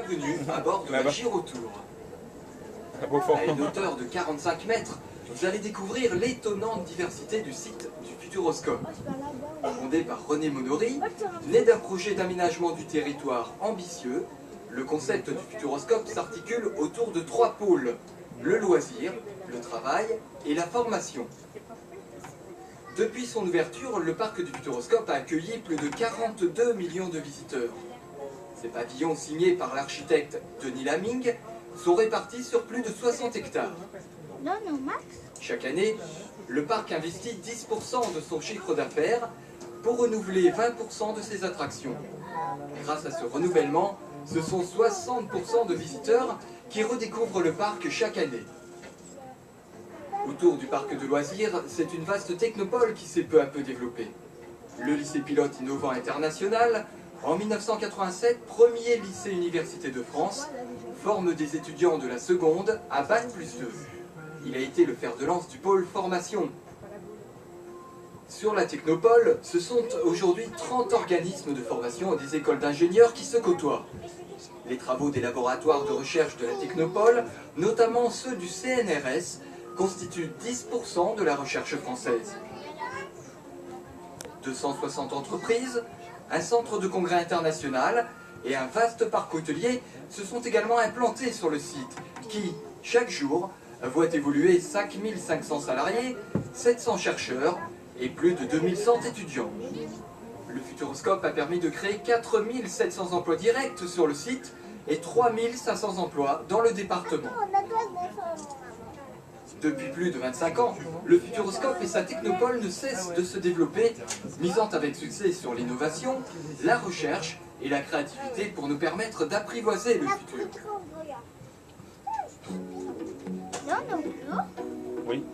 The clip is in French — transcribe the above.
bienvenue à bord de la Gyrotour. À une hauteur de 45 mètres, vous allez découvrir l'étonnante diversité du site du Futuroscope. Fondé par René Monory, né d'un projet d'aménagement du territoire ambitieux, le concept du Futuroscope s'articule autour de 3 pôles: le loisir, le travail et la formation. Depuis son ouverture, le parc du Futuroscope a accueilli plus de 42 millions de visiteurs. Ces pavillons signés par l'architecte Denis Laming sont répartis sur plus de 60 hectares. Chaque année, le parc investit 10% de son chiffre d'affaires pour renouveler 20% de ses attractions. Grâce à ce renouvellement, ce sont 60% de visiteurs qui redécouvrent le parc chaque année. Autour du parc de loisirs, c'est une vaste technopole qui s'est peu à peu développée. Le lycée pilote innovant international, en 1987, premier lycée université de France, forme des étudiants de la seconde à Bac+2. Il a été le fer de lance du pôle formation. Sur la technopole, ce sont aujourd'hui 30 organismes de formation et des écoles d'ingénieurs qui se côtoient. Les travaux des laboratoires de recherche de la technopole, notamment ceux du CNRS, constituent 10% de la recherche française. 260 entreprises, un centre de congrès international et un vaste parc hôtelier se sont également implantés sur le site qui, chaque jour, voit évoluer 5500 salariés, 700 chercheurs et plus de 2100 étudiants. Le Futuroscope a permis de créer 4700 emplois directs sur le site et 3500 emplois dans le département. Depuis plus de 25 ans, le Futuroscope et sa technopole ne cessent de se développer, misant avec succès sur l'innovation, la recherche et la créativité pour nous permettre d'apprivoiser le futur. Oui.